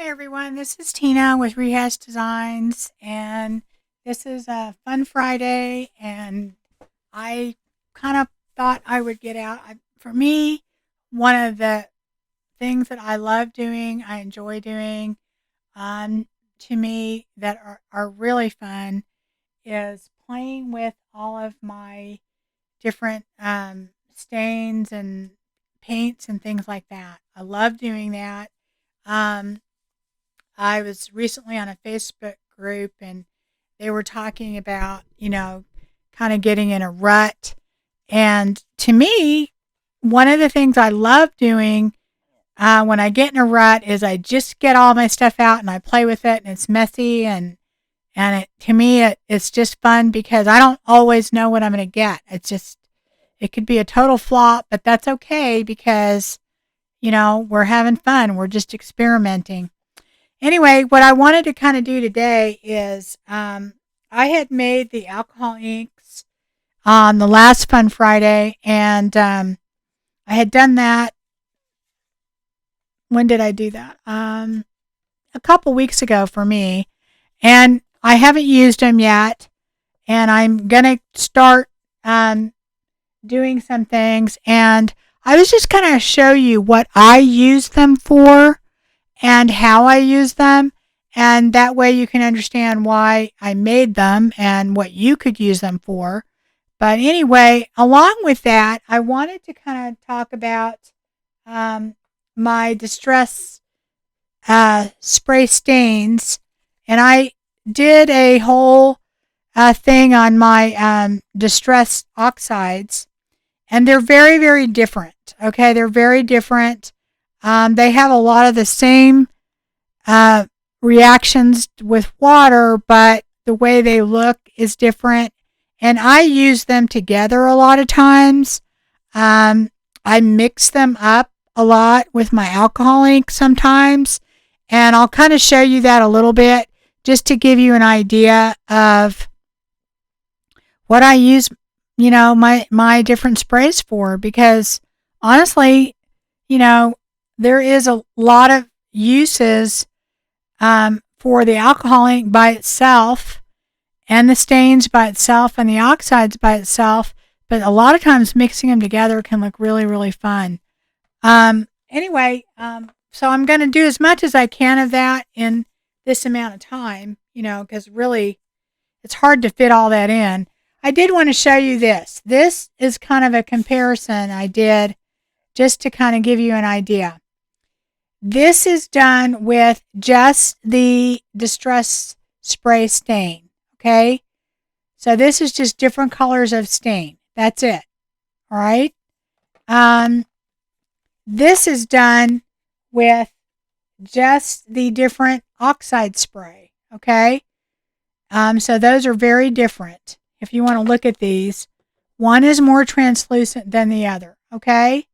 Hi everyone, this is Tina with Rehash Designs, and this is a fun Friday, and I kind of thought I would get out. For me, one of the things that I love doing, I enjoy doing, to me that are really fun is playing with all of my different stains and paints and things like that. I love doing that. Um, I was recently on a Facebook group and they were talking about, kind of getting in a rut. And to me, one of the things I love doing when I get in a rut is I just get all my stuff out and I play with it and it's messy and to me it's just fun because I don't always know what I'm going to get. It could be a total flop, but that's okay because we're having fun. We're just experimenting. Anyway, what I wanted to kind of do today is I had made the alcohol inks on the last Fun Friday, and I had done that. When did I do that? A couple weeks ago for me, and I haven't used them yet, and I'm going to start doing some things, and I was just going to show you what I use them for and how I use them. And that way you can understand why I made them and what you could use them for. But anyway, along with that, I wanted to kind of talk about my distress spray stains. And I did a whole thing on my distress oxides. And they're very, very different. Okay, they're very different. They have a lot of the same reactions with water, but the way they look is different. And I use them together a lot of times. I mix them up a lot with my alcohol ink sometimes. And I'll kind of show you that a little bit just to give you an idea of what I use, my different sprays for. Because honestly, there is a lot of uses for the alcohol ink by itself and the stains by itself and the oxides by itself, but a lot of times mixing them together can look really, really fun. Anyway, so I'm going to do as much as I can of that in this amount of time, because really it's hard to fit all that in. I did want to show you this. This is kind of a comparison I did just to kind of give you an idea. This is done with just the distress spray stain, okay? So this is just different colors of stain. That's it, all right? This is done with just the different oxide spray, okay? So those are very different. If you want to look at these, one is more translucent than the other, okay?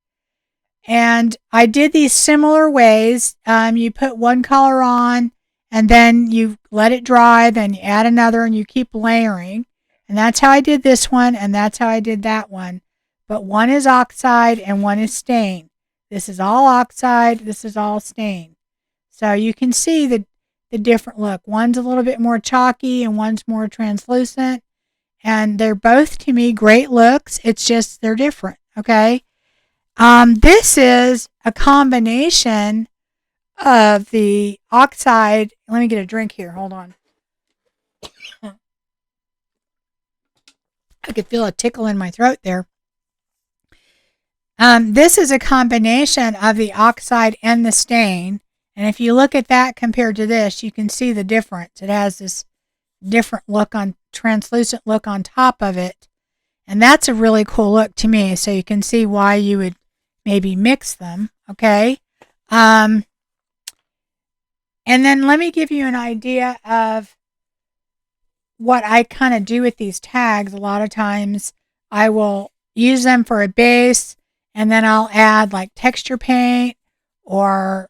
And I did these similar ways. You put one color on and then you let it dry, then you add another and you keep layering. And that's how I did this one and that's how I did that one. But one is oxide and one is stain. This is all oxide, this is all stain. So you can see the different look. One's a little bit more chalky and one's more translucent. And they're both, to me, great looks. It's just they're different, okay? This is a combination of the oxide. Let me get a drink here. Hold on. I could feel a tickle in my throat there. This is a combination of the oxide and the stain. And if you look at that compared to this, you can see the difference. It has this different look on translucent look on top of it. And that's a really cool look to me. So you can see why you would maybe mix them, okay? And then let me give you an idea of what I kind of do with these tags. A lot of times I will use them for a base and then I'll add like texture paint or,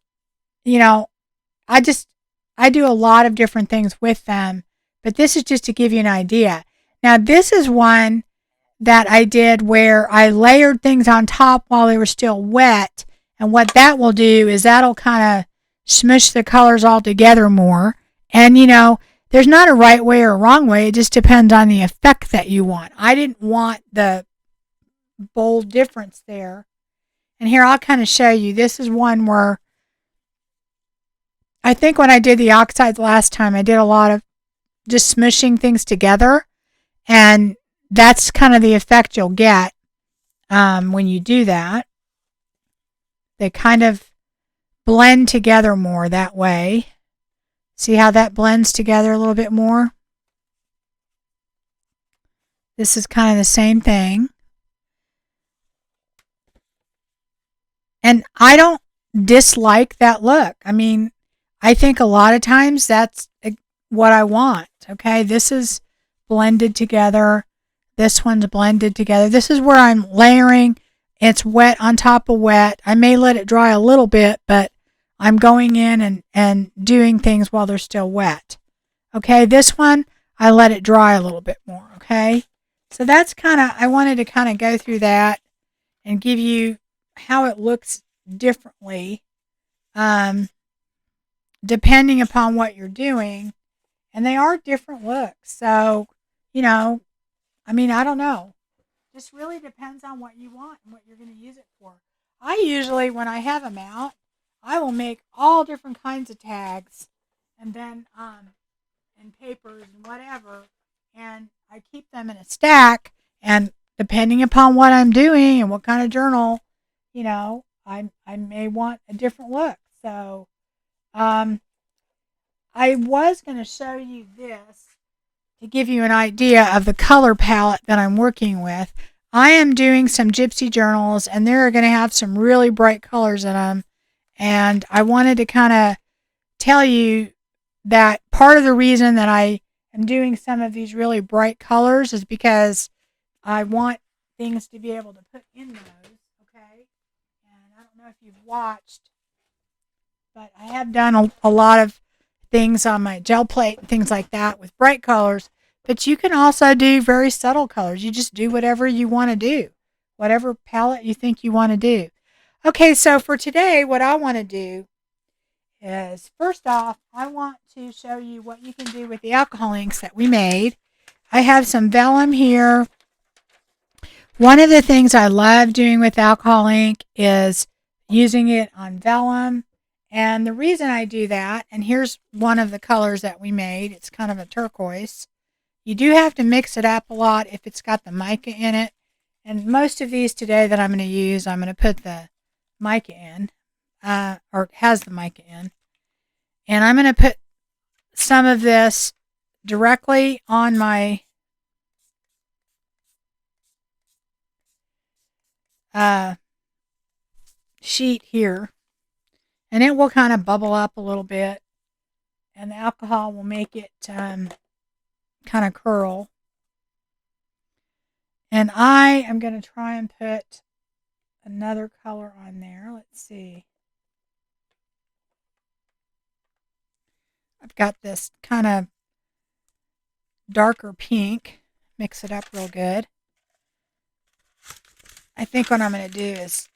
I do a lot of different things with them, but this is just to give you an idea. Now this is one that I did where I layered things on top while they were still wet. And what that will do is that'll kind of smush the colors all together more. And there's not a right way or a wrong way. It just depends on the effect that you want. I didn't want the bold difference there. And here I'll kind of show you. This is one where I think when I did the oxides last time, I did a lot of just smushing things together. And that's kind of the effect you'll get when you do that. They kind of blend together more that way. See how that blends together a little bit more? This is kind of the same thing. And I don't dislike that look. I mean, I think a lot of times that's what I want. Okay, this is blended together. This one's blended together. This is where I'm layering. It's wet on top of wet. I may let it dry a little bit, but I'm going in and doing things while they're still wet. Okay, this one, I let it dry a little bit more. Okay, so that's I wanted to kind of go through that and give you how it looks differently depending upon what you're doing. And they are different looks. So, I mean, I don't know. Just really depends on what you want and what you're going to use it for. I usually, when I have them out, I will make all different kinds of tags and then and papers and whatever, and I keep them in a stack, and depending upon what I'm doing and what kind of journal, I may want a different look. So I was going to show you this to give you an idea of the color palette that I'm working with. I am doing some gypsy journals, and they're going to have some really bright colors in them. And I wanted to kind of tell you that part of the reason that I am doing some of these really bright colors is because I want things to be able to put in those. Okay? And I don't know if you've watched, but I have done a lot of things on my gel plate and things like that with bright colors, but you can also do very subtle colors. You just do whatever you want to do, whatever palette you think you want to do. Okay, so for today, what I want to do is, first off, I want to show you what you can do with the alcohol inks that we made. I have some vellum here. One of the things I love doing with alcohol ink is using it on vellum. And the reason I do that, and here's one of the colors that we made. It's kind of a turquoise. You do have to mix it up a lot if it's got the mica in it. And most of these today that I'm going to use, I'm going to put the mica in, or it has the mica in. And I'm going to put some of this directly on my sheet here. And it will kind of bubble up a little bit, and the alcohol will make it kind of curl. And I am going to try and put another color on there. Let's see. I've got this kind of darker pink. Mix it up real good. I think what I'm going to do is,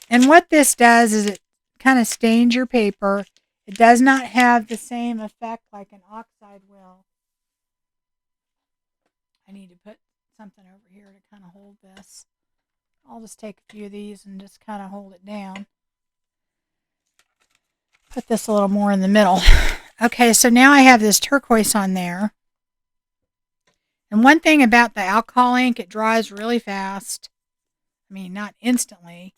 and what this does is it kind of stains your paper. It does not have the same effect like an oxide will. I need to put something over here to kind of hold this. I'll just take a few of these and just kind of hold it down. Put this a little more in the middle. Okay, so now I have this turquoise on there. And one thing about the alcohol ink, it dries really fast. I mean, not instantly.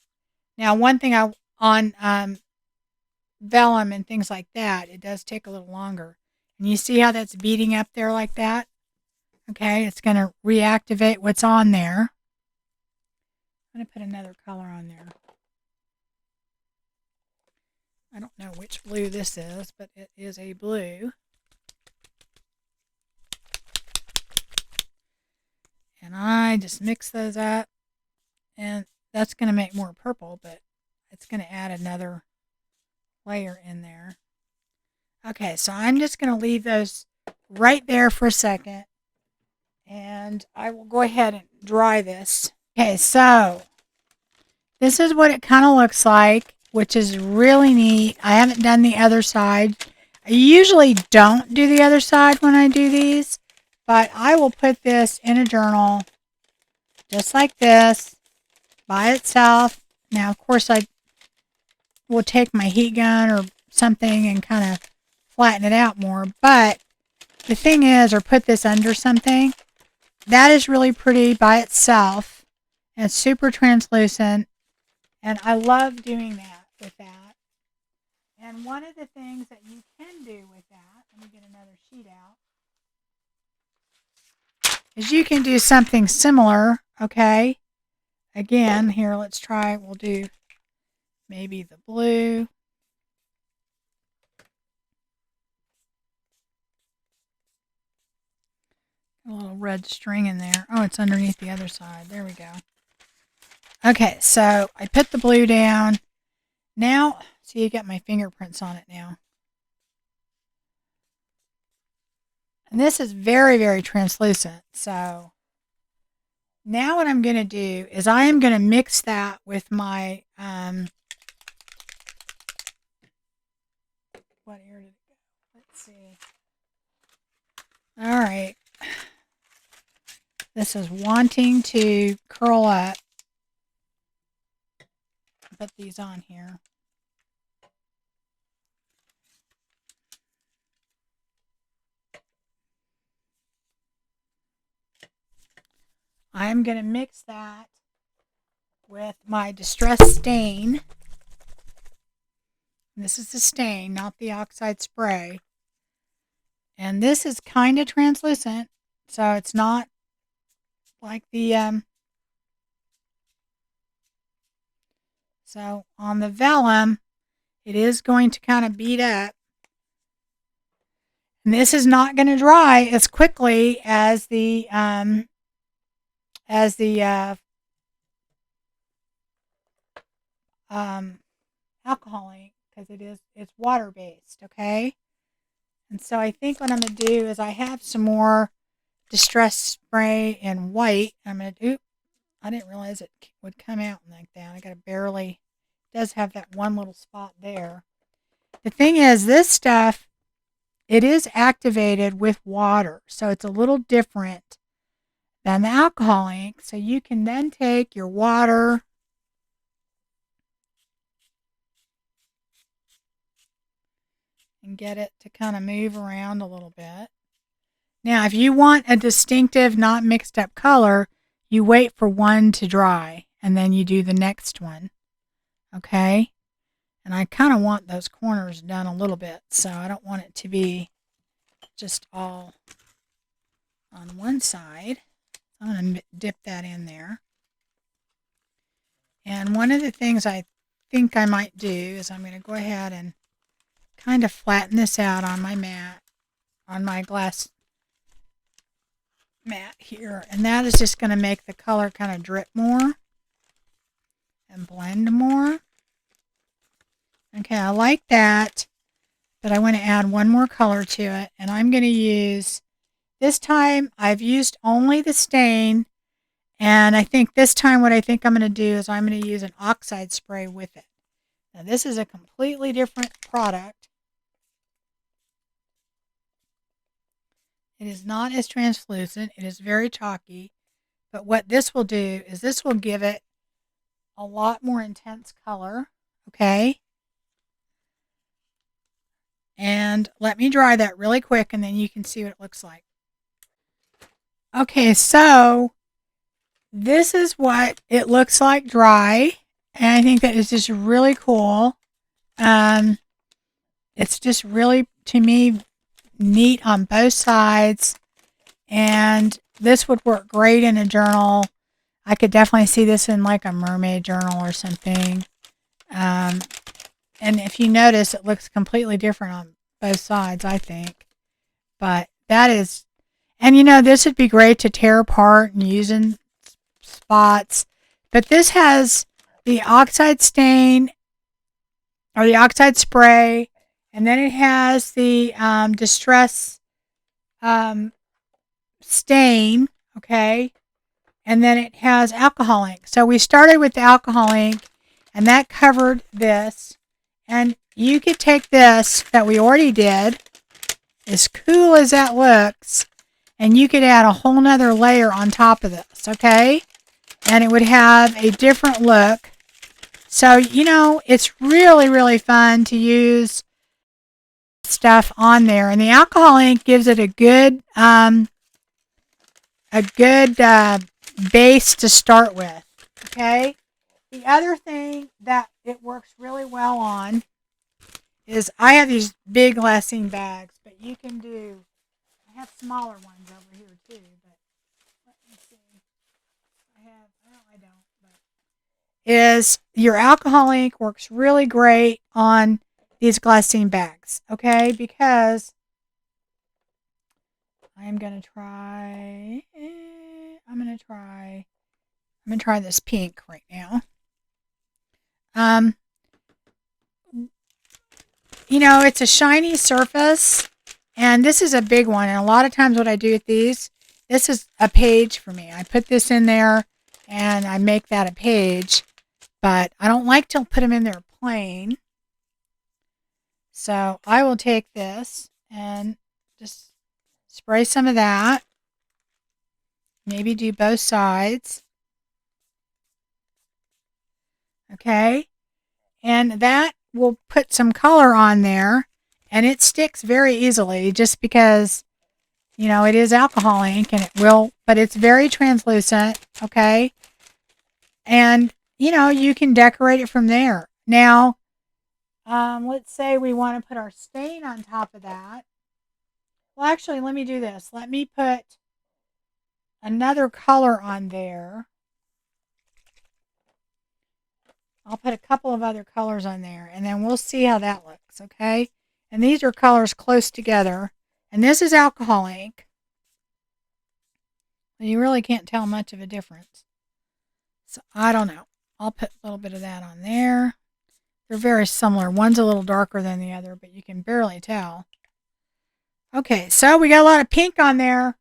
Now, one thing on vellum and things like that, it does take a little longer. And you see how that's beating up there like that? Okay, it's going to reactivate what's on there. I'm going to put another color on there. I don't know which blue this is, but it is a blue. And I just mix those up. And that's going to make more purple, but it's going to add another layer in there. Okay, so I'm just going to leave those right there for a second. And I will go ahead and dry this. Okay, so this is what it kind of looks like. which is really neat. I haven't done the other side. I usually don't do the other side when I do these, but I will put this in a journal just like this by itself. Now, of course, I will take my heat gun or something and kind of flatten it out more, but the thing is, or put this under something, that is really pretty by itself. And it's super translucent, and I love doing that with that. And one of the things that you can do with that, let me get another sheet out, is you can do something similar, okay? Again, here, let's try, we'll do maybe the blue. A little red string in there. Oh, it's underneath the other side. There we go. Okay, so I put the blue down. Now, see, you got my fingerprints on it now. And this is very, very translucent. So now what I'm going to do is I am going to mix that with my, what area did it go? Let's see. All right. This is wanting to curl up. Put these on here. I'm going to mix that with my Distress Stain. This is the stain, not the Oxide Spray. And this is kind of translucent, so it's not like the, so on the Vellum, it is going to kind of beat up. And this is not going to dry as quickly as the alcohol ink, because it's water based, okay? And so I think what I'm going to do is I have some more Distress Spray in white. I'm going to, I didn't realize it would come out like that. I got to barely, it does have that one little spot there. The thing is, this stuff, it is activated with water, so it's a little different than the alcohol ink. So you can then take your water and get it to kind of move around a little bit. Now, if you want a distinctive, not mixed up color, you wait for one to dry and then you do the next one. Okay? And I kind of want those corners done a little bit, so I don't want it to be just all on one side. I'm going to dip that in there. And one of the things I think I might do is I'm going to go ahead and kind of flatten this out on my mat, on my glass mat here. And that is just going to make the color kind of drip more and blend more. Okay, I like that, but I want to add one more color to it. And I'm going to use, this time I've used only the stain. And I think this time what I think I'm going to do is I'm going to use an Oxide Spray with it. Now this is a completely different product. It is not as translucent. It is very chalky. But what this will do is this will give it a lot more intense color. Okay. And let me dry that really quick and then you can see what it looks like. Okay, so this is what it looks like dry. And I think that is just really cool. It's just really, to me, neat on both sides. And this would work great in a journal. I could definitely see this in like a mermaid journal or something. And if you notice, it looks completely different on both sides, I think. But that is, and you know, this would be great to tear apart and use in spots. But this has the Oxide Stain, or the Oxide Spray, and then it has the Distress Stain, okay? And then it has alcohol ink. So we started with the alcohol ink, and that covered this. And you could take this that we already did, as cool as that looks, and you could add a whole nother layer on top of this, okay? And it would have a different look. So, you know, it's really, really fun to use stuff on there. And the alcohol ink gives it a good base to start with, okay? The other thing that it works really well on is I have these big glassine bags, but you can do, I have smaller ones over here too, but let me see. I don't, but is your alcohol ink works really great on these glassine bags, okay? Because I'm going to try this pink right now. You know, it's a shiny surface, and this is a big one. And a lot of times what I do with these, this is a page for me. I put this in there, and I make that a page. But I don't like to put them in there plain. So I will take this and just spray some of that. Maybe do both sides. Okay. And that will put some color on there, and it sticks very easily just because, you know, it is alcohol ink, and it will, but it's very translucent, okay? And, you know, you can decorate it from there. Now, let's say we want to put our stain on top of that. Well, actually, let me do this. Let me put another color on there. I'll put a couple of other colors on there, and then we'll see how that looks, okay? And these are colors close together, and this is alcohol ink. You really can't tell much of a difference. So, I don't know. I'll put a little bit of that on there. They're very similar. One's a little darker than the other, but you can barely tell. Okay, so we got a lot of pink on there.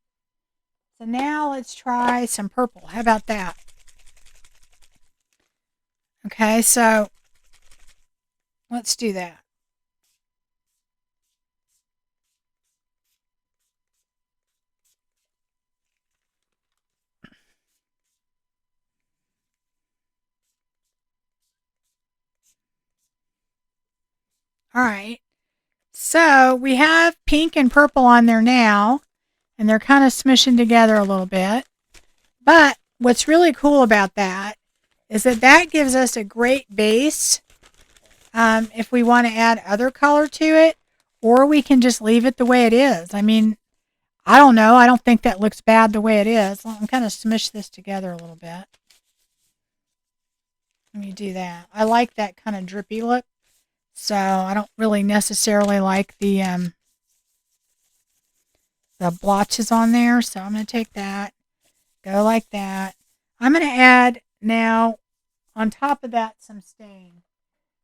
So now let's try some purple. How about that? Okay, so let's do that. All right, so we have pink and purple on there now, and they're kind of smishing together a little bit. But what's really cool about that is that that gives us a great base if we want to add other color to it, or we can just leave it the way it is. I mean, I don't know. I don't think that looks bad the way it is. I'm kind of smush this together a little bit. Let me do that. I like that kind of drippy look. So I don't really necessarily like the blotches on there. So I'm going to take that, go like that. I'm going to add now on top of that some stain.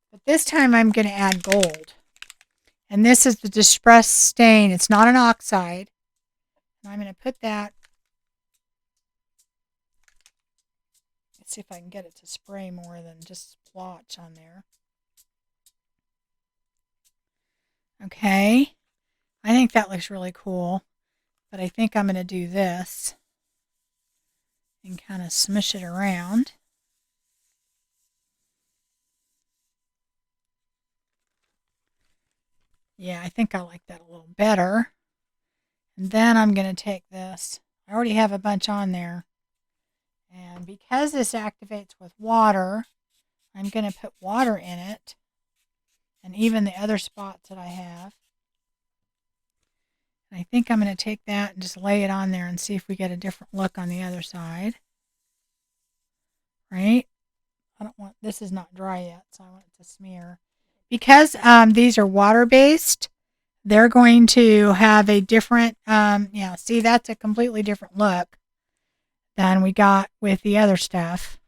But this time I'm going to add gold. And this is the distressed stain. It's not an oxide. And I'm going to put that. Let's see if I can get it to spray more than just splotch on there. Okay. I think that looks really cool. But I think I'm going to do this and kind of smush it around. Yeah, I think I like that a little better. And then I'm going to take this. I already have a bunch on there. And because this activates with water, I'm going to put water in it. And even the other spots that I have. And I think I'm going to take that and just lay it on there and see if we get a different look on the other side. Right? I don't want, this is not dry yet, so I want it to smear. Because these are water-based, they're going to have a different, yeah, see, that's a completely different look than we got with the other stuff.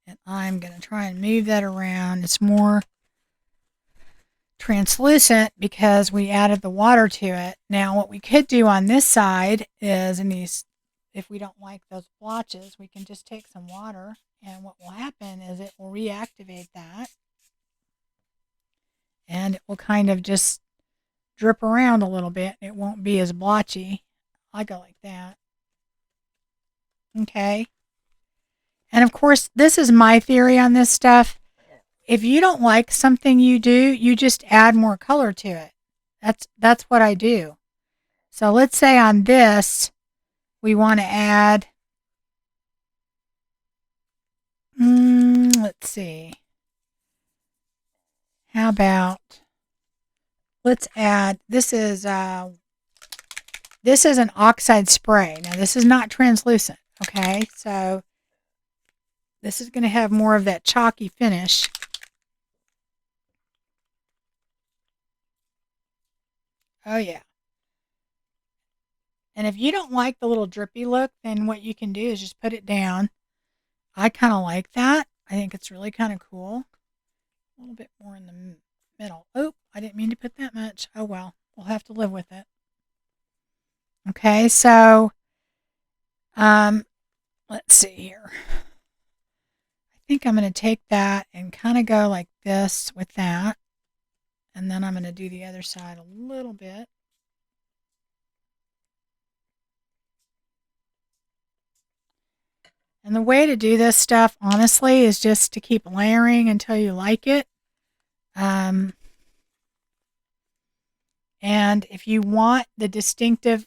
And I'm going to try and move that around. It's more translucent because we added the water to it. Now, what we could do on this side is, in these, if we don't like those blotches, we can just take some water And what will happen is it will reactivate that. And it will kind of just drip around a little bit. It won't be as blotchy. I go like that. Okay. And of course, this is my theory on this stuff. If you don't like something you do, you just add more color to it. That's what I do. So let's say on this, we want to add, let's see. How about, let's add, this is an Oxide Spray. Now this is not translucent, okay? So this is going to have more of that chalky finish. Oh yeah. And if you don't like the little drippy look, then what you can do is just put it down. I kind of like that. I think it's really kind of cool. A little bit more in the middle. Oh, I didn't mean to put that much. Oh well, we'll have to live with it. Okay, so let's see here. I think I'm going to take that and kind of go like this with that. And then I'm going to do the other side a little bit. And the way to do this stuff, honestly, is just to keep layering until you like it. And if you want the distinctive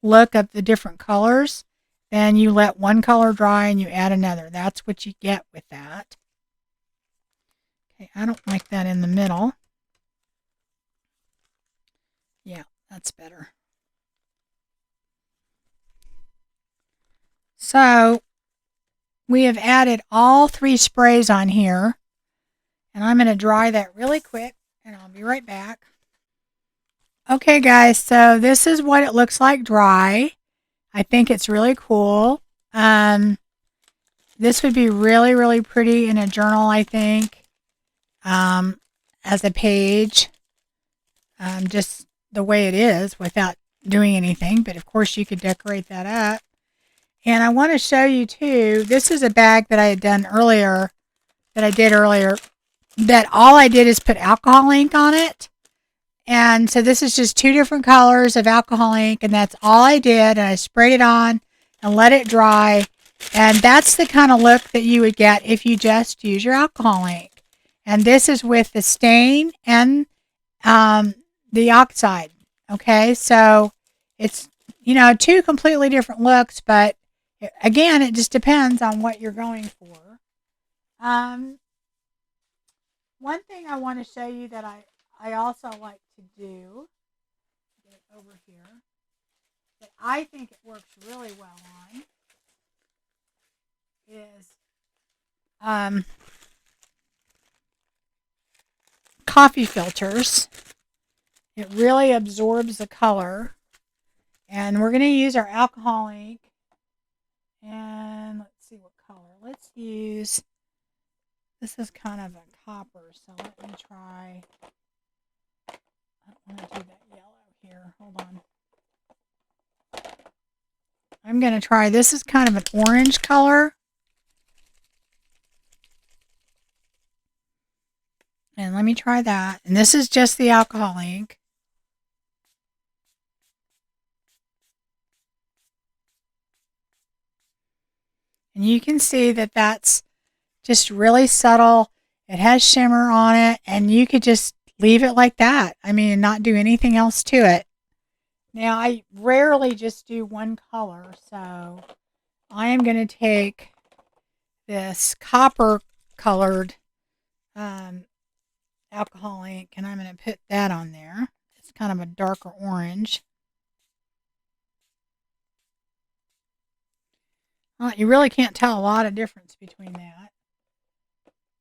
look of the different colors, then you let one color dry and you add another. That's what you get with that. Okay, I don't like that in the middle. Yeah, that's better. So we have added all 3 sprays on here, and I'm going to dry that really quick, and I'll be right back. Okay, guys, so this is what it looks like dry. I think it's really cool. This would be really, really pretty in a journal, I think, as a page, just the way it is without doing anything. But, of course, you could decorate that up. And I want to show you, too, this is a bag that I had done earlier, that all I did is put alcohol ink on it. And so this is just 2 different colors of alcohol ink, and that's all I did. And I sprayed it on and let it dry. And that's the kind of look that you would get if you just use your alcohol ink. And this is with the stain and the oxide. Okay, so it's, 2 completely different looks, but again, it just depends on what you're going for. One thing I want to show you that I also like to do, get it over here, that I think it works really well on, is coffee filters. It really absorbs the color. And we're going to use our alcohol ink. And let's see what color. Let's use, this is kind of a copper, so let me try. I don't want to do that yellow here. Hold on. I'm going to try, this is kind of an orange color. And let me try that. And this is just the alcohol ink. And you can see that that's just really subtle. It has shimmer on it, and you could just leave it like that. I mean, not do anything else to it. Now, I rarely just do one color, so I am going to take this copper colored alcohol ink, and I'm going to put that on there. It's kind of a darker orange. You really can't tell a lot of difference between that,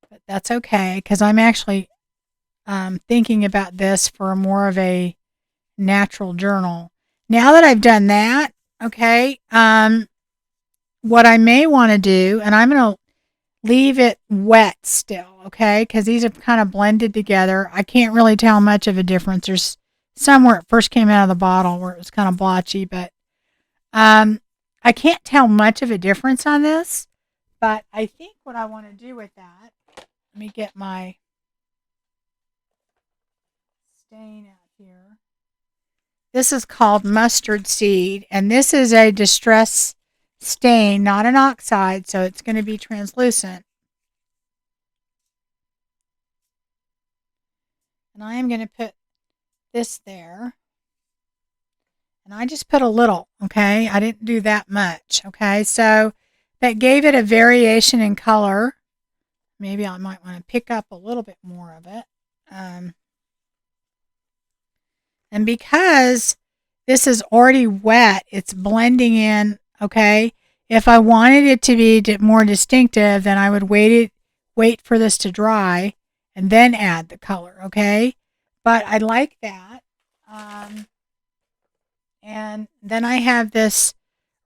but that's okay, because I'm actually thinking about this for more of a natural journal. Now that I've done that, okay, what I may want to do, and I'm going to leave it wet still, okay, because these are kind of blended together. I can't really tell much of a difference. There's some where it first came out of the bottle where it was kind of blotchy, but I can't tell much of a difference on this, But I think what I want to do with that, let me get my stain out here. This is called mustard seed, and this is a distress stain, not an oxide, so it's going to be translucent. And I am going to put this there. And I just put a little, okay? I didn't do that much, okay? So that gave it a variation in color. Maybe I might want to pick up a little bit more of it. And because this is already wet, it's blending in, okay? If I wanted it to be more distinctive, then I would wait for this to dry and then add the color, okay? But I like that. And then I have this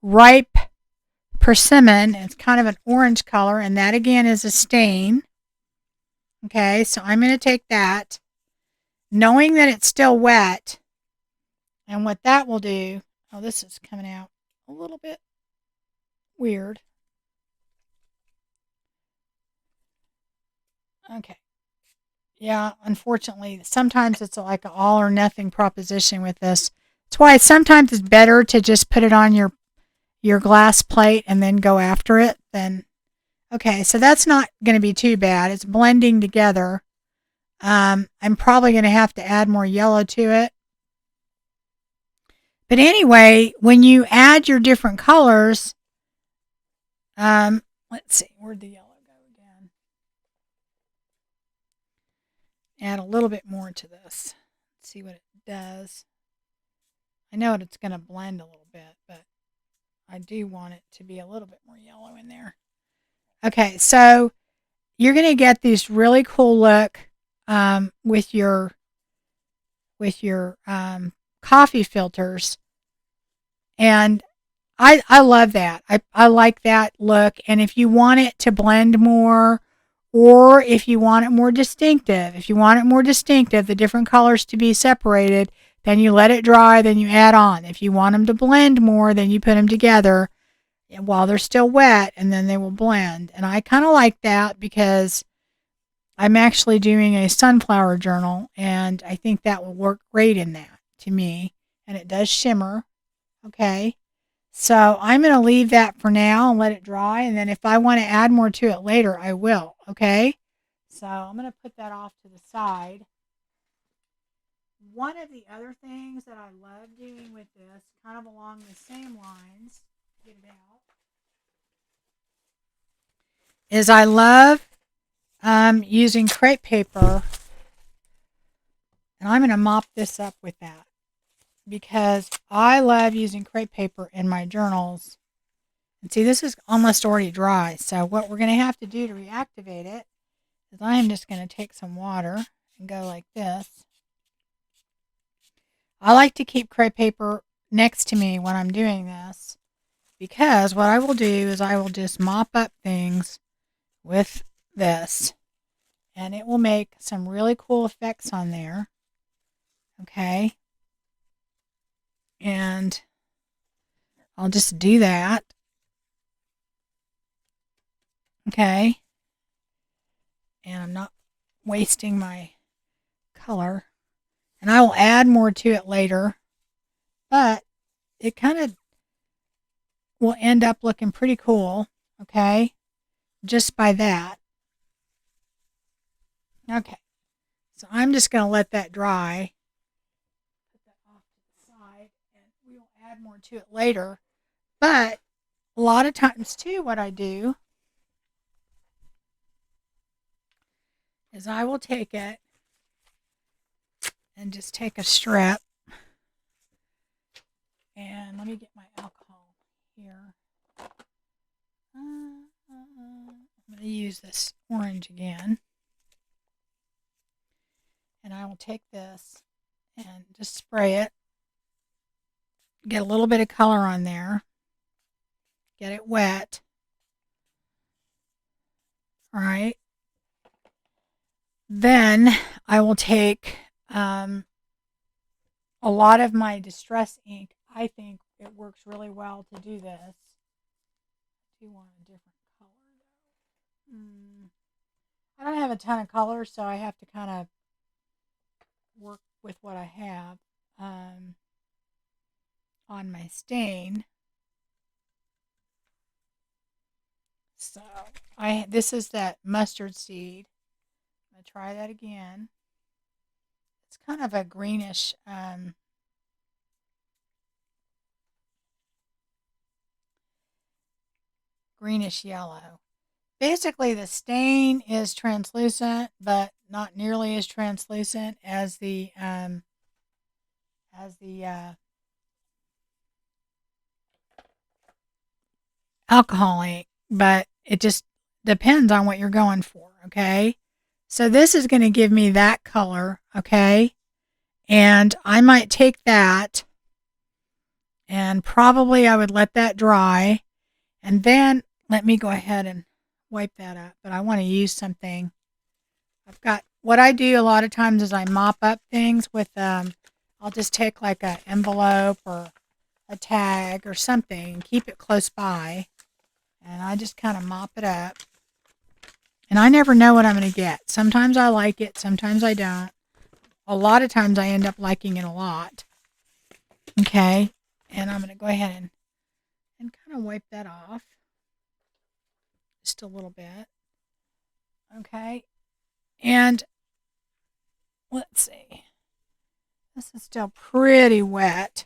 ripe persimmon. It's kind of an orange color, and that again is a stain. Okay, so I'm going to take that, knowing that it's still wet. And what that will do, oh, this is coming out a little bit weird. Okay. Yeah, unfortunately, sometimes it's like an all or nothing proposition with this. That's why sometimes it's better to just put it on your glass plate and then go after it. Then, okay, so that's not going to be too bad. It's blending together. I'm probably going to have to add more yellow to it. But anyway, when you add your different colors, let's see, where'd the yellow go again? Add a little bit more to this. Let's see what it does. I know it's going to blend a little bit, but I do want it to be a little bit more yellow in there. Okay, so you're going to get these really cool look with your coffee filters, and I love that. I like that look. And if you want it to blend more, or if you want it more distinctive, the different colors to be separated, then you let it dry, then you add on. If you want them to blend more, then you put them together while they're still wet, and then they will blend. And I kind of like that because I'm actually doing a sunflower journal, and I think that will work great in that to me. And it does shimmer. Okay. So I'm going to leave that for now and let it dry. And then if I want to add more to it later, I will. Okay. So I'm going to put that off to the side. One of the other things that I love doing with this, kind of along the same lines, get it out, is I love using crepe paper. And I'm going to mop this up with that because I love using crepe paper in my journals. And see, this is almost already dry. So what we're going to have to do to reactivate it is I am just going to take some water and go like this. I like to keep crepe paper next to me when I'm doing this because what I will do is I will just mop up things with this, and it will make some really cool effects on there. Okay. And I'll just do that. Okay. And I'm not wasting my color. And I will add more to it later. But it kind of will end up looking pretty cool. Okay. Just by that. Okay. So I'm just going to let that dry. Put that off to the side. And we will add more to it later. But a lot of times too, what I do is I will take it and just take a strip. And let me get my alcohol here. I'm going to use this orange again. And I will take this and just spray it. Get a little bit of color on there. Get it wet. All right. Then I will take a lot of my distress ink. I think it works really well to do this. I do want a different color I don't have a ton of colors, so I have to kind of work with what I have on my stain. So this is that mustard seed. I'm going to try that again. It's kind of a greenish greenish yellow. Basically, the stain is translucent, but not nearly as translucent as the alcohol ink. But it just depends on what you're going for. Okay, so this is going to give me that color. Okay, and I might take that, and probably I would let that dry, and then let me go ahead and wipe that up. But I want to use something. I've got what I do a lot of times is I mop up things with I'll just take like an envelope or a tag or something and keep it close by, and I just kind of mop it up. And I never know what I'm going to get. Sometimes I like it, sometimes I don't. A lot of times I end up liking it a lot. Okay, and I'm going to go ahead and kind of wipe that off just a little bit. Okay, and let's see. This is still pretty wet.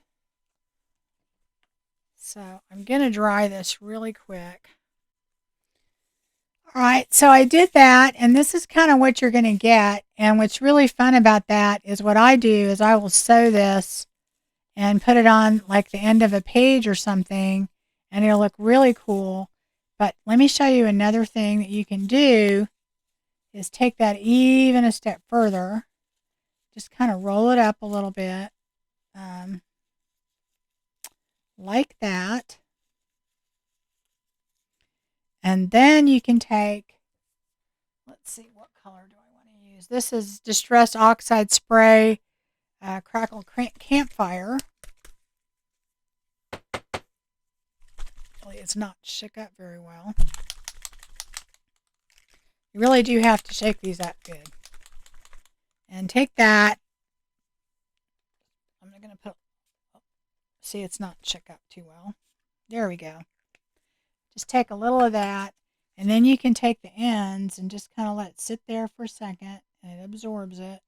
So I'm going to dry this really quick. All right, so I did that, and this is kind of what you're going to get. And what's really fun about that is what I do is I will sew this and put it on like the end of a page or something, and it'll look really cool. But let me show you another thing that you can do is take that even a step further. Just kind of roll it up a little bit, like that. And then you can take, let's see, what color do I want to use? This is Distress Oxide Spray, Crackle Campfire. Really, it's not shook up very well. You really do have to shake these up good. And take that. I'm going to put, see, it's not shook up too well. There we go. Just take a little of that, and then you can take the ends and just kind of let it sit there for a second, and it absorbs it.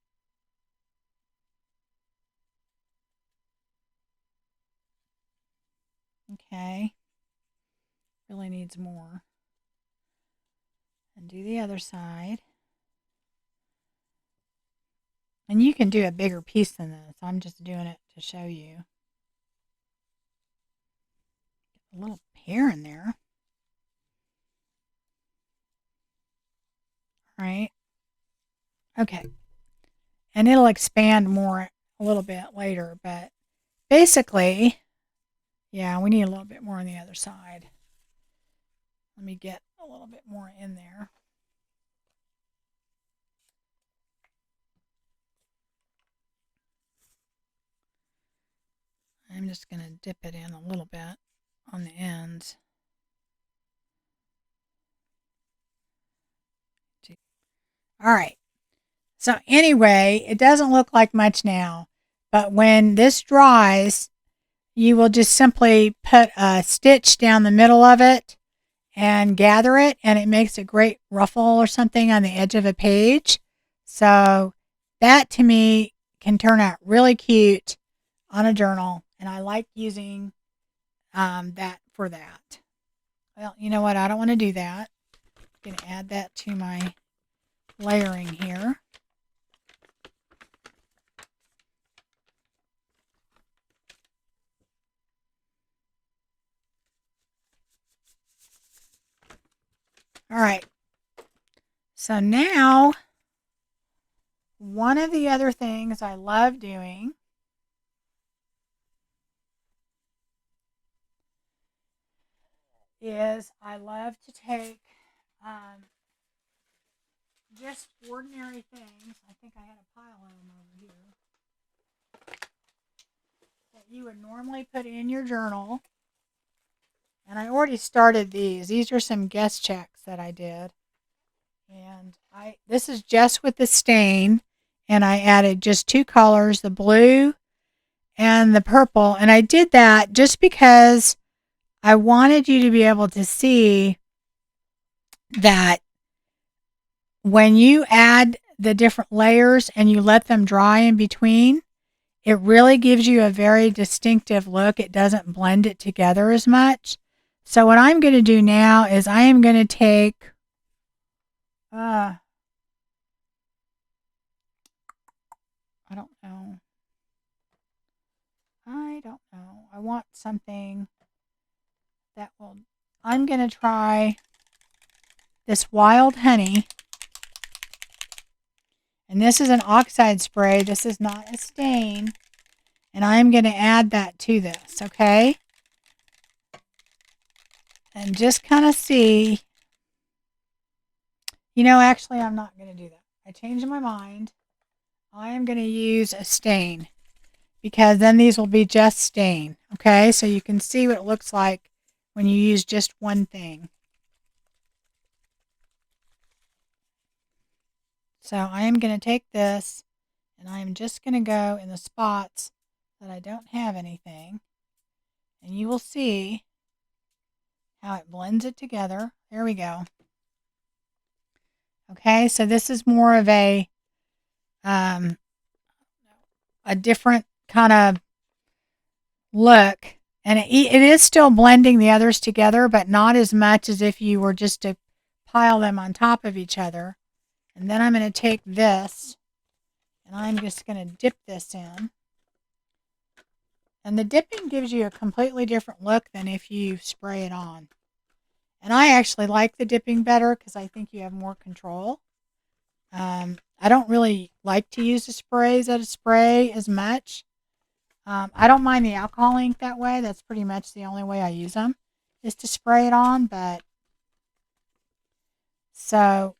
Okay. Really needs more. And do the other side. And you can do a bigger piece than this. I'm just doing it to show you. A little pear in there. All right. Okay. And it'll expand more a little bit later, but basically, yeah, we need a little bit more on the other side. Let me get a little bit more in there. I'm just going to dip it in a little bit on the ends. All right. So anyway, it doesn't look like much now, but when this dries, you will just simply put a stitch down the middle of it and gather it, and it makes a great ruffle or something on the edge of a page. So that to me can turn out really cute on a journal, and I like using that for that. Well, you know what? I don't want to do that. I'm going to add that to my layering here. All right. So now, one of the other things I love doing is I love to take just ordinary things. I think I had a pile of them over here that you would normally put in your journal. And I already started these. These are some guest checks that I did. And this is just with the stain, and I added just two colors, the blue and the purple. And I did that just because I wanted you to be able to see that when you add the different layers and you let them dry in between, it really gives you a very distinctive look. It doesn't blend it together as much. So what I'm going to do now is I am going to take I don't know. I want something that will, I'm going to try this wild honey. And this is an oxide spray. This is not a stain. And I'm going to add that to this, okay? And just kind of see. Actually, I'm not going to do that. I changed my mind. I am going to use a stain because then these will be just stain, okay? So you can see what it looks like when you use just one thing. So I am going to take this and I am just going to go in the spots that I don't have anything. And you will see how it blends it together. There we go. Okay, so this is more of a different kind of look. And it is still blending the others together, but not as much as if you were just to pile them on top of each other. And then I'm going to take this, and I'm just going to dip this in. And the dipping gives you a completely different look than if you spray it on. And I actually like the dipping better because I think you have more control. I don't really like to use the sprays at a spray as much. I don't mind the alcohol ink that way. That's pretty much the only way I use them is to spray it on. But so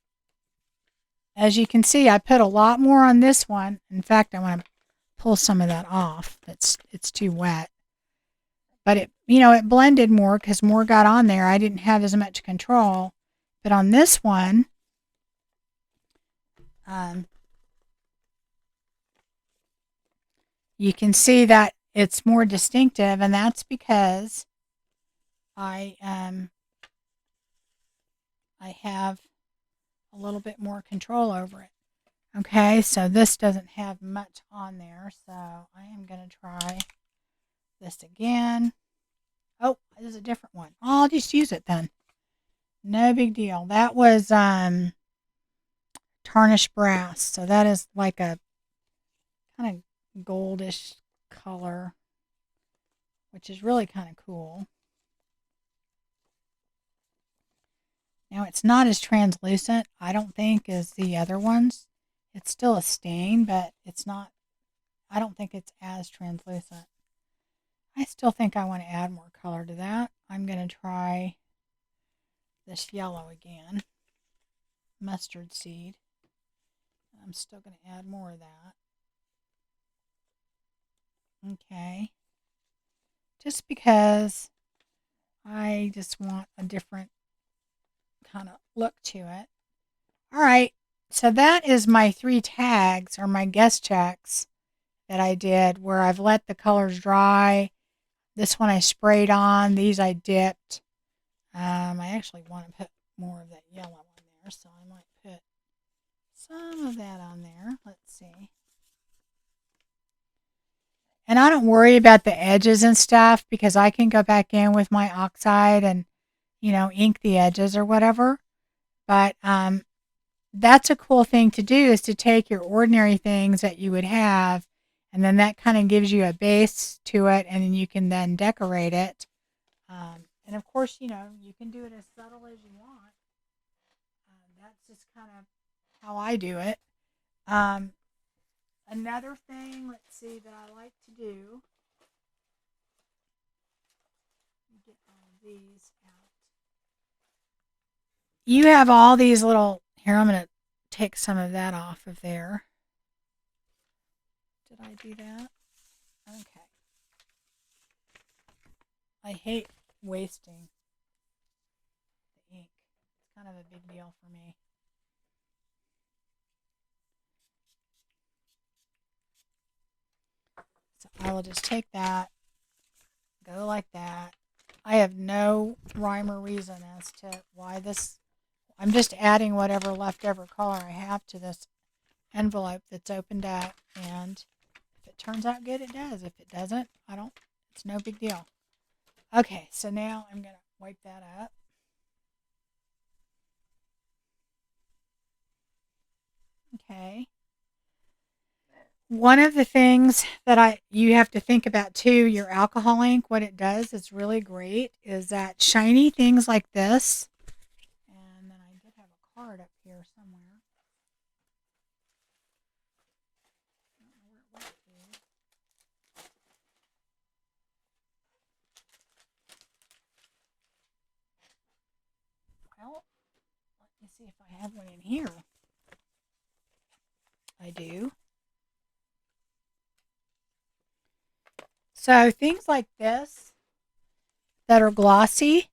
as you can see, I put a lot more on this one. In fact, I want to pull some of that off. It's too wet. But it blended more because more got on there. I didn't have as much control. But on this one, you can see that it's more distinctive, and that's because I have a little bit more control over it. Okay, so this doesn't have much on there, so I am going to try this again. Oh, this is a different one. I'll just use it then. No big deal. That was tarnished brass, so that is like a kind of goldish color, which is really kind of cool. Now it's not as translucent, I don't think, as the other ones. It's still a stain, but it's not, I don't think it's as translucent. I still think I want to add more color to that. I'm going to try this yellow again, mustard seed. I'm still going to add more of that. Okay. Just because I just want a different kind of look to it. All right. So that is my 3 tags, or my guest checks that I did, where I've let the colors dry. This one I sprayed on. These I dipped. I actually want to put more of that yellow on there, so I might put some of that on there. Let's see. And I don't worry about the edges and stuff because I can go back in with my oxide and, ink the edges or whatever. But that's a cool thing to do, is to take your ordinary things that you would have, and then that kind of gives you a base to it, and then you can then decorate it. And of course, you can do it as subtle as you want. That's just kind of how I do it. Another thing, let's see, that I like to do, get all of these out. You have all these little, here, I'm going to take some of that off of there. Did I do that? Okay. I hate wasting the ink. It's kind of a big deal for me. will just take that, go like that. I have no rhyme or reason as to why this. I'm just adding whatever leftover color I have to this envelope that's opened up, and if it turns out good, it does. If it doesn't, I don't. It's no big deal. Okay, so now I'm going to wipe that up. Okay. One of the things that you have to think about too, your alcohol ink, what it does is really great, is that shiny things like this. And then I did have a card up here somewhere. I don't know where it went to. Well, let me see if I have one in here. I do. So things like this that are glossy,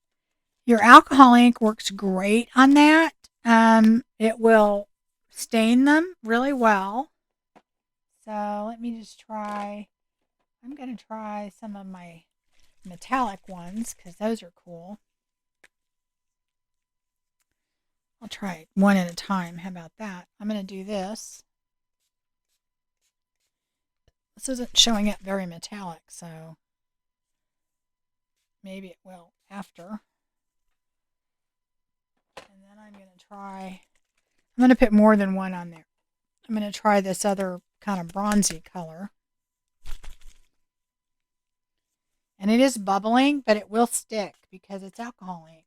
your alcohol ink works great on that. It will stain them really well. So let me just try. I'm going to try some of my metallic ones because those are cool. I'll try one at a time. How about that? I'm going to do this. This isn't showing up very metallic, so maybe it will after. And then I'm going to try, I'm going to put more than one on there. I'm going to try this other kind of bronzy color. And it is bubbling, but it will stick because it's alcohol ink.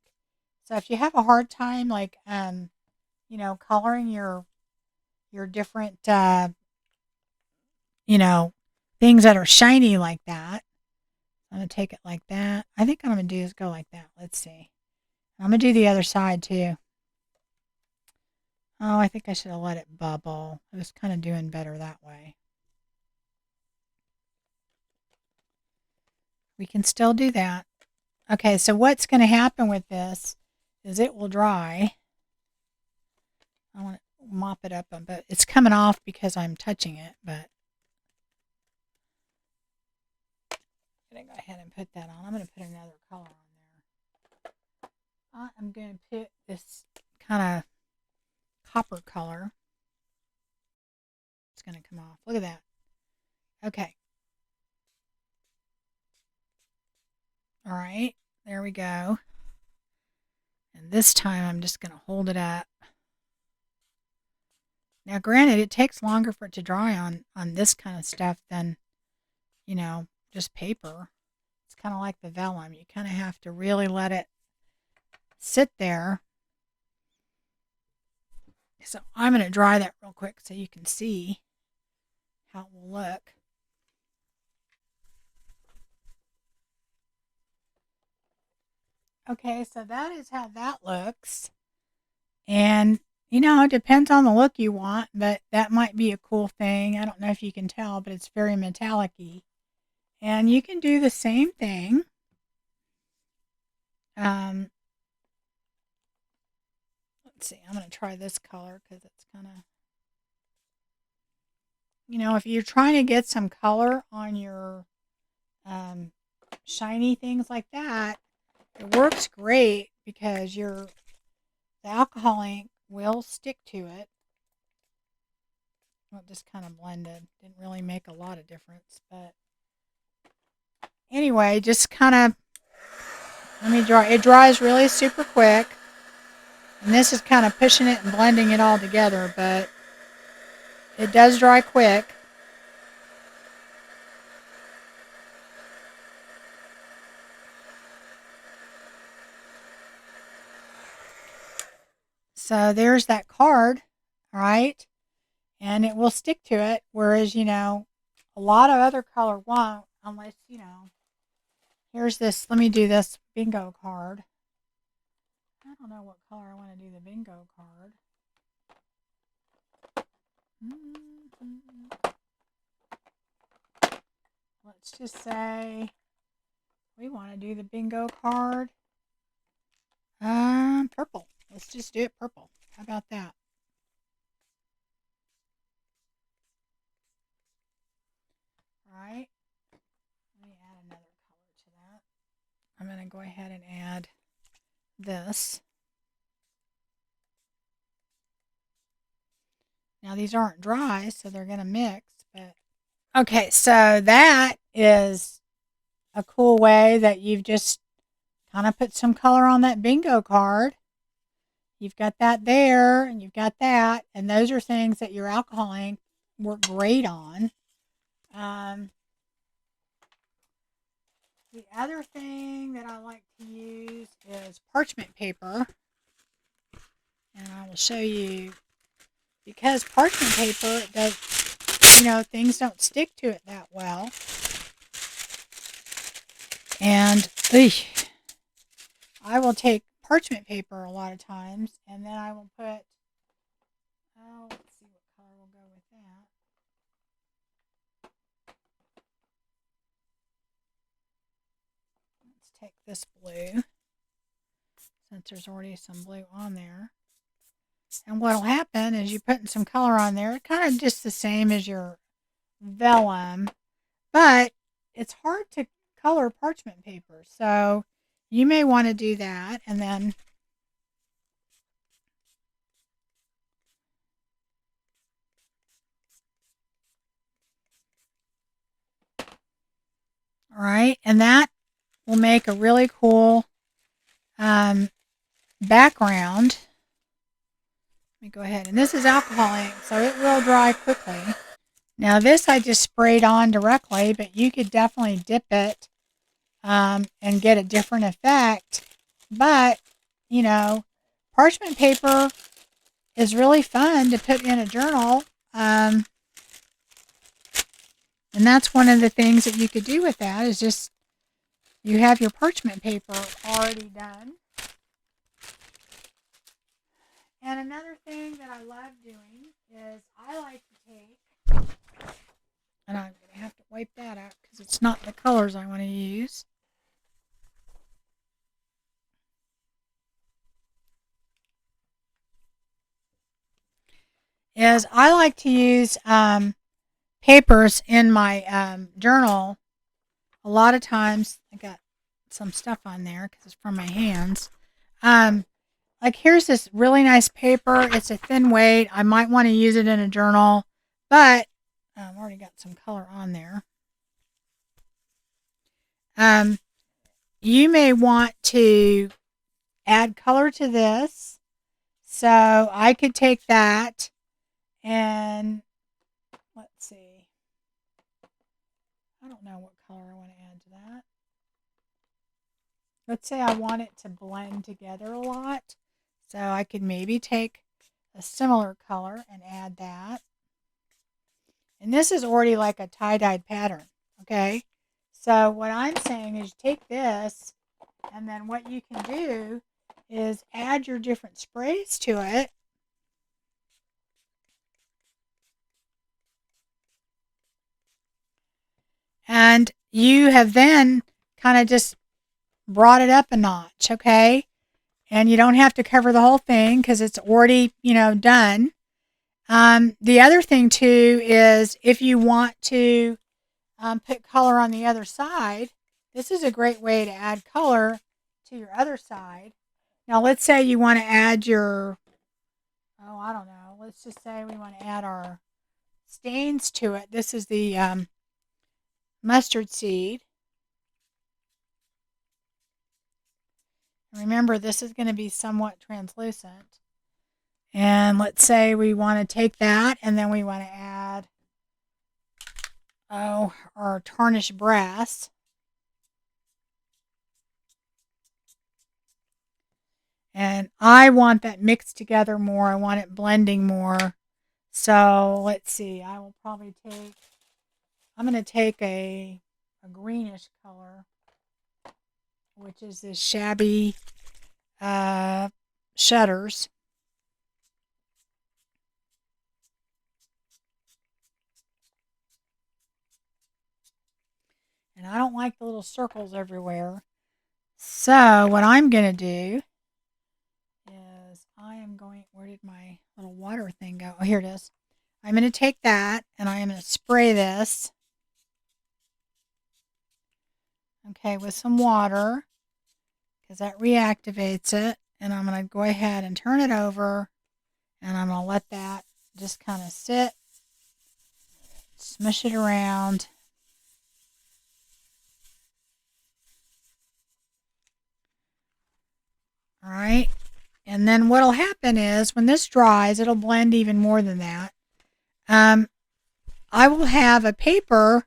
So if you have a hard time, like, coloring your different, things that are shiny like that, I'm going to take it like that. I think what I'm going to do is go like that. Let's see. I'm going to do the other side too. Oh, I think I should have let it bubble. I was kind of doing better that way. We can still do that. Okay, so what's going to happen with this is it will dry. I want to mop it up, but it's coming off because I'm touching it, but I'm going to go ahead and put that on. I'm going to put another color on there. I'm going to put this kind of copper color. It's going to come off. Look at that. Okay. All right. There we go. And this time I'm just going to hold it up. Now, granted, it takes longer for it to dry on this kind of stuff than, just paper. It's kind of like the vellum. You kind of have to really let it sit there. So I'm going to dry that real quick so you can see how it will look. Okay, so that is how that looks. And, it depends on the look you want, but that might be a cool thing. I don't know if you can tell, but it's very metallic-y. And you can do the same thing. Let's see, I'm going to try this color because it's kind of, if you're trying to get some color on your shiny things like that, it works great because the alcohol ink will stick to it. Well, it just kind of blended. Didn't really make a lot of difference, but anyway, just kind of, let me dry. It dries really super quick. And this is kind of pushing it and blending it all together, but it does dry quick. So there's that card, all right? And it will stick to it, whereas, a lot of other color won't unless, here's this, let me do this bingo card. I don't know what color I want to do the bingo card. Let's just say we want to do the bingo card. Purple. Let's just do it purple. How about that? All right. I'm going to go ahead and add this. Now these aren't dry, so they're going to mix, but okay, so that is a cool way that you've just kind of put some color on that bingo card. You've got that there, and you've got that, and those are things that your alcohol ink work great on. The other thing that I like to use is parchment paper, and I will show you, because parchment paper, it does, things don't stick to it that well. And I will take parchment paper a lot of times, and then I will put, let's see what color will go with that. Let's take this blue, since there's already some blue on there. And what will happen is you putting some color on there, kind of just the same as your vellum, but it's hard to color parchment paper, so you may want to do that. And then all right, and that will make a really cool background. Let me go ahead, and this is alcohol ink, so it will dry quickly. Now this I just sprayed on directly, but you could definitely dip it and get a different effect. But, parchment paper is really fun to put in a journal. And that's one of the things that you could do with that, is just, you have your parchment paper already done. And another thing that I love doing is I like to take, and I'm going to have to wipe that out because it's not the colors I want to use. Is I like to use papers in my journal. A lot of times, I got some stuff on there because it's from my hands. Like here's this really nice paper. It's a thin weight. I might want to use it in a journal, but I've already got some color on there. You may want to add color to this. So I could take that and let's see. I don't know what color I want to add to that. Let's say I want it to blend together a lot. So I could maybe take a similar color and add that. And this is already like a tie-dyed pattern, okay? So what I'm saying is take this, and then what you can do is add your different sprays to it. And you have then kind of just brought it up a notch, okay? And you don't have to cover the whole thing because it's already, done. The other thing too is if you want to put color on the other side, this is a great way to add color to your other side. Now let's say you want to add your, I don't know, let's just say we want to add our stains to it. This is the mustard seed. Remember, this is going to be somewhat translucent. And let's say we want to take that and then we want to add, our tarnished brass. And I want that mixed together more. I want it blending more. So let's see. I will probably take, I'm going to take a greenish color, which is this shabby shutters. And I don't like the little circles everywhere. So what I'm going to do is I am going, where did my little water thing go? Oh, here it is. I'm going to take that and I am going to spray this. Okay, with some water. because that reactivates it. And I'm going to go ahead and turn it over, and I'm going to let that just kind of sit, smush it around. All right. And then what'll happen is when this dries, it'll blend even more than that. I will have a paper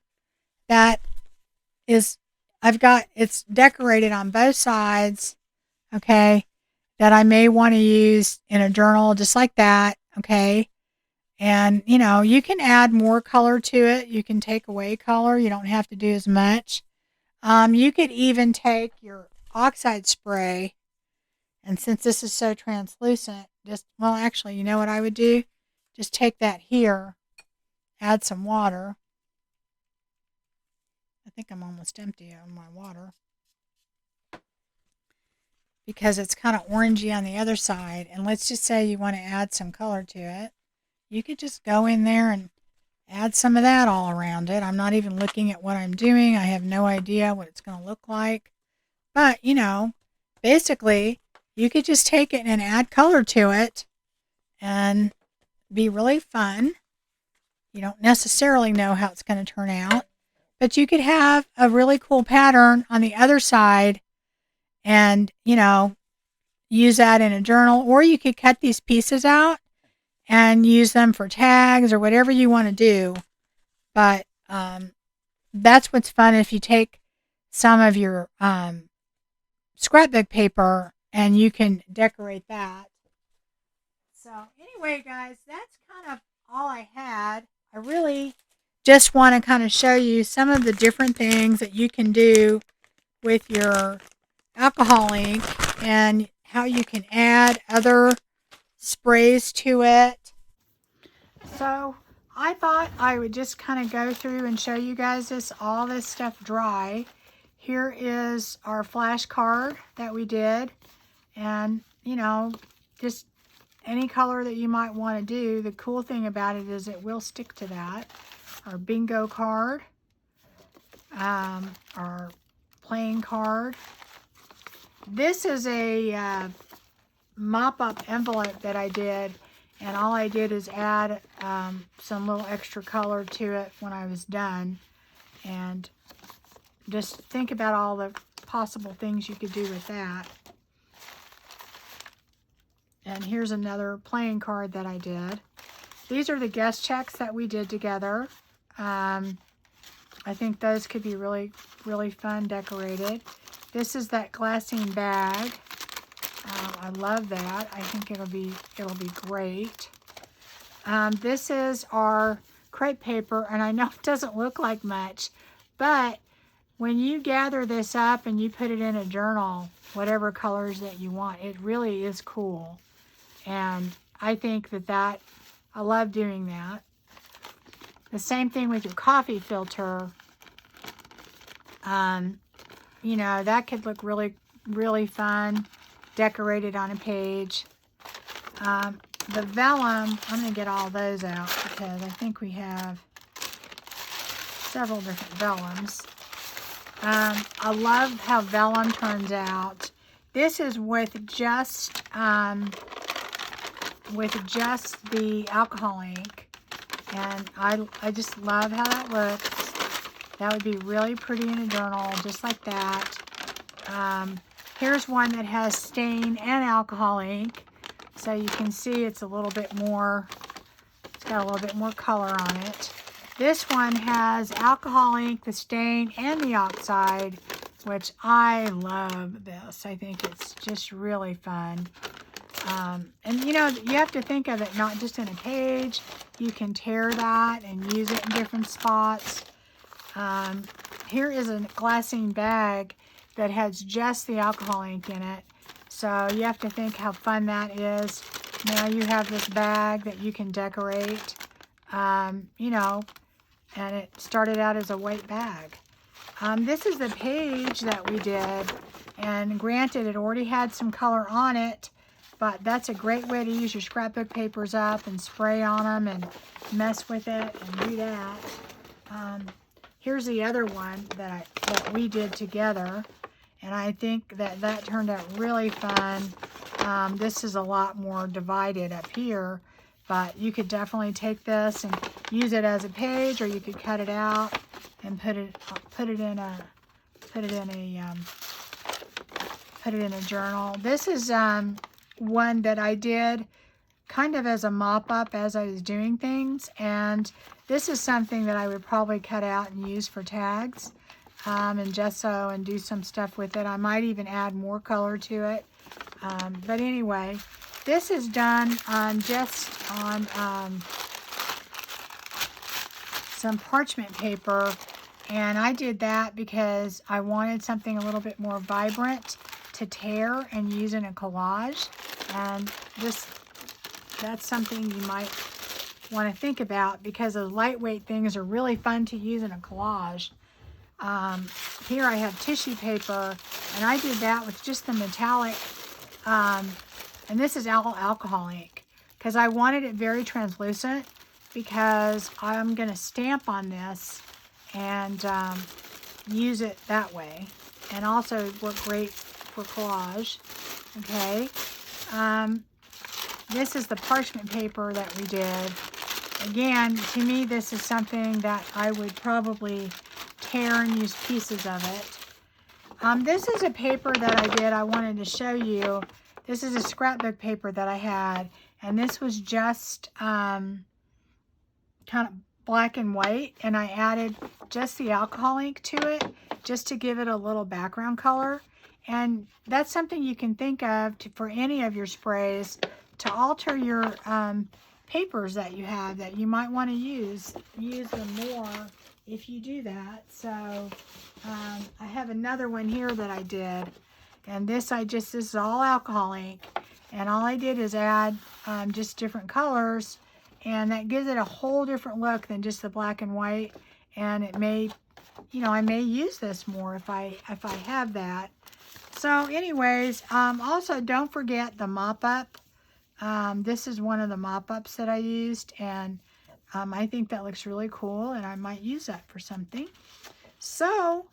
that is, it's decorated on both sides, okay, that I may want to use in a journal just like that, okay. And, you can add more color to it. You can take away color. You don't have to do as much. You could even take your Oxide Spray, and since this is so translucent, actually, you know what I would do? Just take that here, add some water. I think I'm almost empty on my water, because it's kind of orangey on the other side. And let's just say you want to add some color to it. You could just go in there and add some of that all around it. I'm not even looking at what I'm doing. I have no idea what it's going to look like. But, basically, you could just take it and add color to it and be really fun. You don't necessarily know how it's going to turn out, but you could have a really cool pattern on the other side and, use that in a journal, or you could cut these pieces out and use them for tags or whatever you want to do. But that's what's fun if you take some of your scrapbook paper and you can decorate that. So anyway, guys, that's kind of all I had. I really just want to kind of show you some of the different things that you can do with your alcohol ink and how you can add other sprays to it. So I thought I would just kind of go through and show you guys all this stuff dry. Here is our flashcard that we did, and just any color that you might want to do. The cool thing about it is it will stick to that. Our bingo card, our playing card. This is a mop-up envelope that I did, and all I did is add some little extra color to it when I was done. And just think about all the possible things you could do with that. And here's another playing card that I did. These are the guest checks that we did together. I think those could be really, really fun decorated. This is that glassine bag. I love that. I think it'll be great. This is our crepe paper, and I know it doesn't look like much, but when you gather this up and you put it in a journal, whatever colors that you want, it really is cool. And I think that I love doing that. The same thing with your coffee filter. That could look really, really fun, decorated on a page. The vellum, I'm going to get all those out because I think we have several different vellums. I love how vellum turns out. This is with just the alcohol ink, and I just love how that looks. That would be really pretty in a journal, just like that. Here's one that has stain and alcohol ink, so you can see it's a little bit more, it's got a little bit more color on it. This one has alcohol ink, the stain, and the oxide, which I love this. I think it's just really fun. And you have to think of it not just in a page. You can tear that and use it in different spots. Here is a glassine bag that has just the alcohol ink in it. So you have to think how fun that is. Now you have this bag that you can decorate, and it started out as a white bag. This is the page that we did, and granted it already had some color on it, but that's a great way to use your scrapbook papers up and spray on them and mess with it and do that. Here's the other one that we did together, And I think that that turned out really fun. This is a lot more divided up here, but you could definitely take this and use it as a page, or you could cut it out and put it in a journal. This is one that I did kind of as a mop-up as I was doing things, and this is something that I would probably cut out and use for tags and gesso and do some stuff with it. I might even add more color to it. But anyway, this is done just on some parchment paper, and I did that because I wanted something a little bit more vibrant to tear and use in a collage. And that's something you might want to think about, because those lightweight things are really fun to use in a collage. Here I have tissue paper, and I did that with just the metallic, and this is all alcohol ink, because I wanted it very translucent, because I'm going to stamp on this and use it that way, and also work great for collage. Okay, this is the parchment paper that we did. Again, to me, this is something that I would probably tear and use pieces of it. This is a paper that I did. I wanted to show you. This is a scrapbook paper that I had, and this was just kind of black and white, and I added just the alcohol ink to it just to give it a little background color. And that's something you can think of for any of your sprays, to alter your papers that you have that you might want to use them more if you do that. So I have another one here that I did, and this is all alcohol ink, and all I did is add just different colors, and that gives it a whole different look than just the black and white. And it may, I may use this more if I have that. So anyways, also don't forget the mop-up. This is one of the mop-ups that I used, and I think that looks really cool, and I might use that for something. So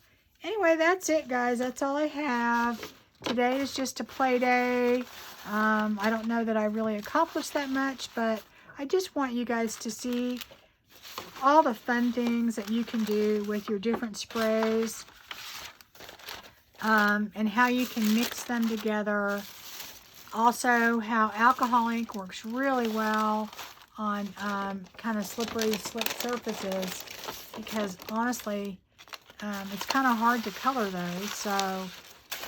anyway, that's it, guys. That's all I have. Today is just a play day. I don't know that I really accomplished that much, but I just want you guys to see all the fun things that you can do with your different sprays, and how you can mix them together. Also, how alcohol ink works really well on kind of slippery slip surfaces, because honestly, it's kind of hard to color those. So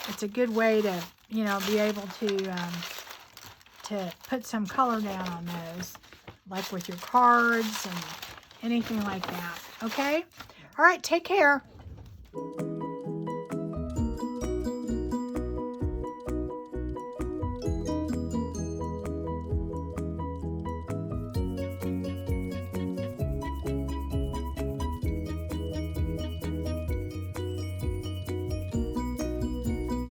it's a good way to, be able to put some color down on those, like with your cards and anything like that. Okay? All right, take care.